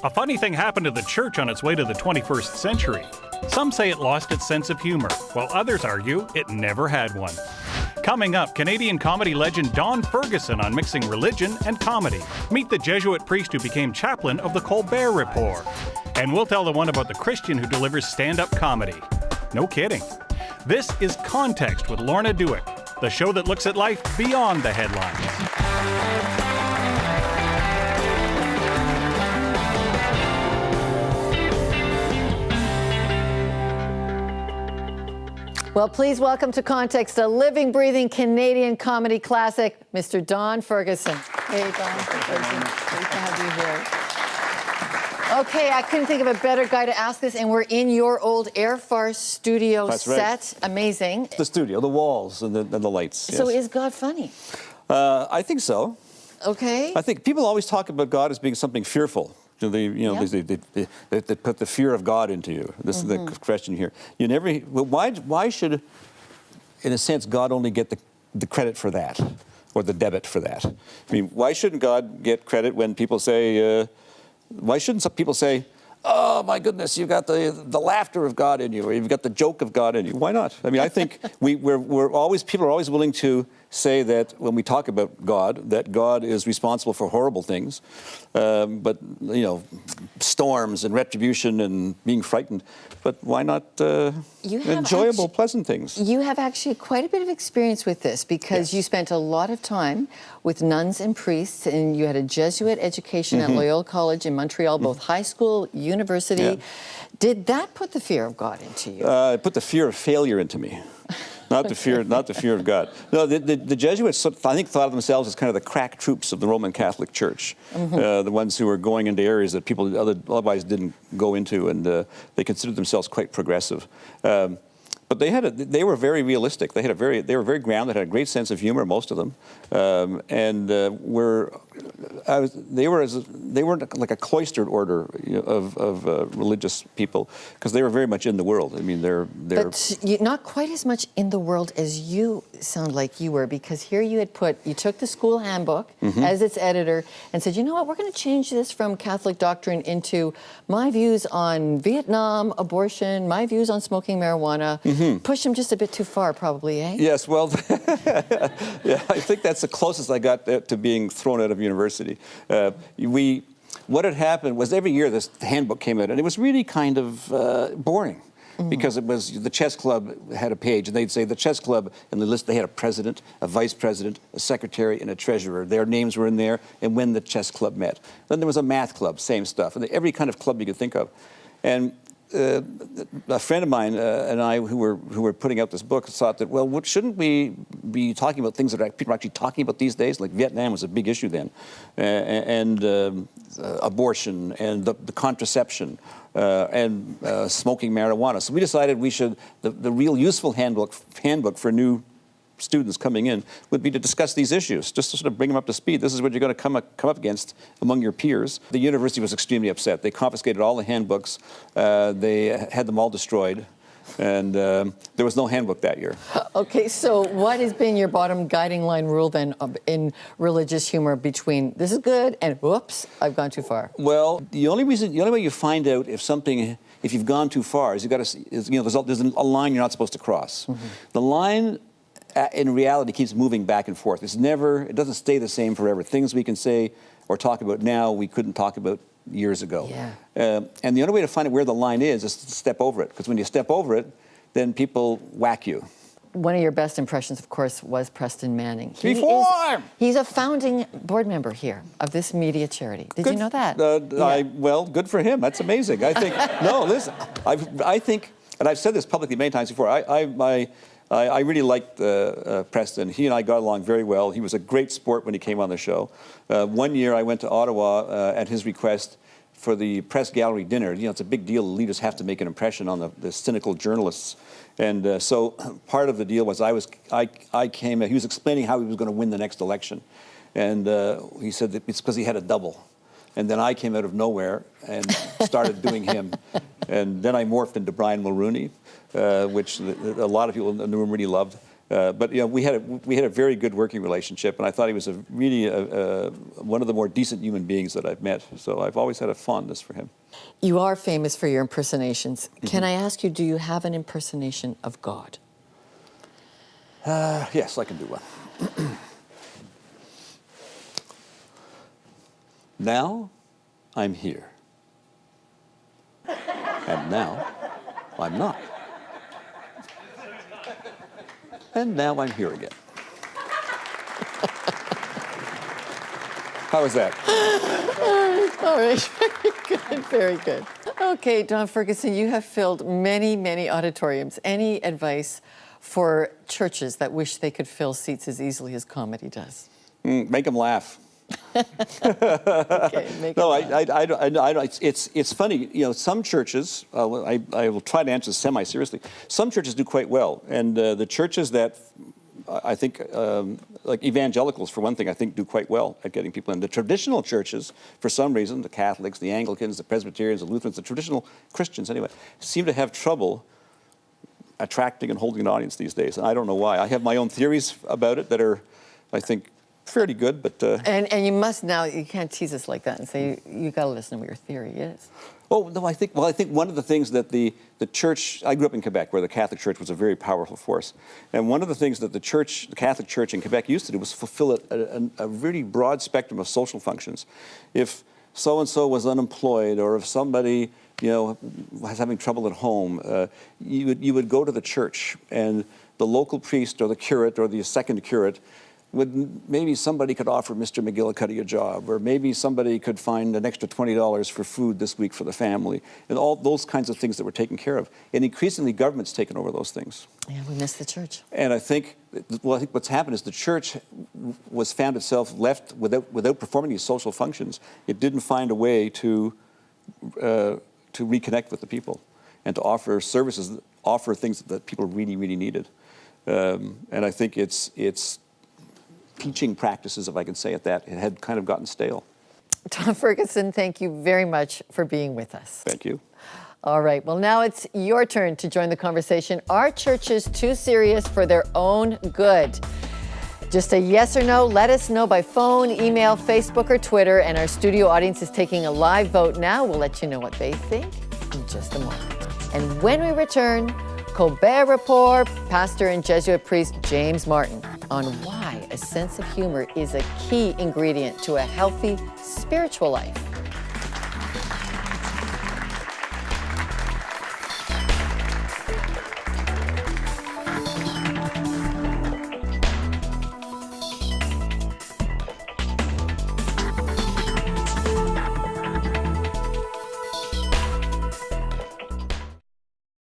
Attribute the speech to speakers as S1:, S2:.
S1: A funny thing happened to the church on its way to the 21st century. Some say it lost its sense of humor, while others argue it never had one. Coming up, Canadian comedy legend Don Ferguson on mixing religion and comedy. Meet the Jesuit priest who became chaplain of the Colbert Report. And we'll tell the one about the Christian who delivers stand-up comedy. No kidding. This is Context with Lorna Dueck, the show that looks at life beyond the headlines.
S2: Well, please welcome to Context, a living, breathing Canadian comedy classic, Mr. Don Ferguson. Hey, Don Ferguson. Great to have you here. Okay, I couldn't think of a better guy to ask this, and we're in your old Air Farce studio set. Right. Amazing.
S3: The studio, the walls, and the lights.
S2: So
S3: yes.
S2: is God funny?
S3: I think so.
S2: Okay.
S3: I think people always talk about God as being something fearful. They put the fear of God into you. This is the question here. You never. Well, why should, in a sense, God only get the credit for that, or the debit for that? I mean, why shouldn't God get credit when people say? Why shouldn't some people say, "Oh my goodness, you've got the laughter of God in you, or you've got the joke of God in you"? Why not? I mean, I think people are always willing to say that when we talk about God, that God is responsible for horrible things, but storms and retribution and being frightened. But why not enjoyable, pleasant things?
S2: You have actually quite a bit of experience with this because you spent a lot of time with nuns and priests, and you had a Jesuit education at Loyola College in Montreal, both high school, university. Yeah. Did that put the fear of God into you?
S3: It put the fear of failure into me. Not the fear of God. No, the Jesuits, I think, thought of themselves as kind of the crack troops of the Roman Catholic Church, the ones who were going into areas that people otherwise didn't go into, and they considered themselves quite progressive. But they were very realistic. They were very grounded. Had a great sense of humor, most of them, they weren't like a cloistered order of religious people, because they were very much in the world. I mean,
S2: But not quite as much in the world as you sound like you were, because here you took the school handbook as its editor and said, you know what, we're going to change this from Catholic doctrine into my views on Vietnam, abortion, my views on smoking marijuana. Push them just a bit too far, probably, eh?
S3: Yes, well, yeah, I think that's the closest I got to being thrown out of university. What had happened was every year this handbook came out, and it was really kind of boring. Because it was the chess club had a page, and they'd say the chess club, and the list, they had a president, a vice president, a secretary, and a treasurer. Their names were in there, and when the chess club met. Then there was a math club, same stuff, and every kind of club you could think of. And a friend of mine and I, who were putting out this book, thought that, well, shouldn't we be talking about things that people are actually talking about these days? Like Vietnam was a big issue then, and abortion, and the contraception, and smoking marijuana. So we decided the real useful handbook for new students coming in would be to discuss these issues, just to sort of bring them up to speed. This is what you're going to come up against among your peers. The university was extremely upset. They confiscated all the handbooks. They had them all destroyed. And there was no handbook that year.
S2: Okay, so what has been your bottom guiding line rule then in religious humor between this is good and whoops, I've gone too far?
S3: Well, the only way you find out if you've gone too far is there's a line you're not supposed to cross. The line in reality keeps moving back and forth. It doesn't stay the same forever. Things we can say or talk about now we couldn't talk about years ago. Yeah. And the only way to find out where the line is to step over it, because when you step over it, then people whack you.
S2: One of your best impressions, of course, was Preston Manning. He's a founding board member here of this media charity. Did you know that?
S3: Well, good for him. That's amazing. I think, no, listen, I think, and I've said this publicly many times before, I really liked Preston. He and I got along very well. He was a great sport when he came on the show. One year I went to Ottawa at his request for the press gallery dinner. It's a big deal. Leaders have to make an impression on the cynical journalists. And so part of the deal was I came, he was explaining how he was going to win the next election. And he said that it's because he had a double. And then I came out of nowhere and started doing him. And then I morphed into Brian Mulroney, which a lot of people in the room really loved. But we had a very good working relationship, and I thought he was really one of the more decent human beings that I've met. So I've always had a fondness for him.
S2: You are famous for your impersonations. Can I ask you, do you have an impersonation of God?
S3: Yes, I can do one. Now I'm here, and now I'm not. And now I'm here again. How was that?
S2: All right, very good, very good. Okay, Don Ferguson, you have filled many, many auditoriums. Any advice for churches that wish they could fill seats as easily as comedy does?
S3: Make them laugh.
S2: Okay, make
S3: No,
S2: it laugh.
S3: I it's funny. Some churches. I will try to answer this semi-seriously. Some churches do quite well, and the churches that I think, like evangelicals, for one thing, I think do quite well at getting people in. The traditional churches, for some reason, the Catholics, the Anglicans, the Presbyterians, the Lutherans, the traditional Christians, anyway, seem to have trouble attracting and holding an audience these days. And I don't know why. I have my own theories about it that are, I think, fairly good, but...
S2: And you must now, you can't tease us like that and say, you got to listen to what your theory is.
S3: Oh, no, I think one of the things that the church... I grew up in Quebec, where the Catholic Church was a very powerful force. And one of the things that the Catholic Church in Quebec used to do was fulfill a really broad spectrum of social functions. If so-and-so was unemployed, or if somebody, was having trouble at home, you would go to the church, and the local priest or the curate or the second curate maybe somebody could offer Mr. McGillicuddy a job, or maybe somebody could find an extra $20 for food this week for the family, and all those kinds of things that were taken care of. And increasingly, government's taken over those things.
S2: Yeah, we miss the church.
S3: And I think what's happened is the church found itself left without performing these social functions. It didn't find a way to reconnect with the people and to offer services, offer things that people really, really needed. And I think it's teaching practices, if I can say it that, it had kind of gotten stale.
S2: Don Ferguson, thank you very much for being with us.
S3: Thank you.
S2: All right, well, now it's your turn to join the conversation. Are churches too serious for their own good? Just a yes or no, let us know by phone, email, Facebook, or Twitter, and our studio audience is taking a live vote now. We'll let you know what they think in just a moment. And when we return, Colbert Report, pastor and Jesuit priest James Martin on why a sense of humor is a key ingredient to a healthy spiritual life.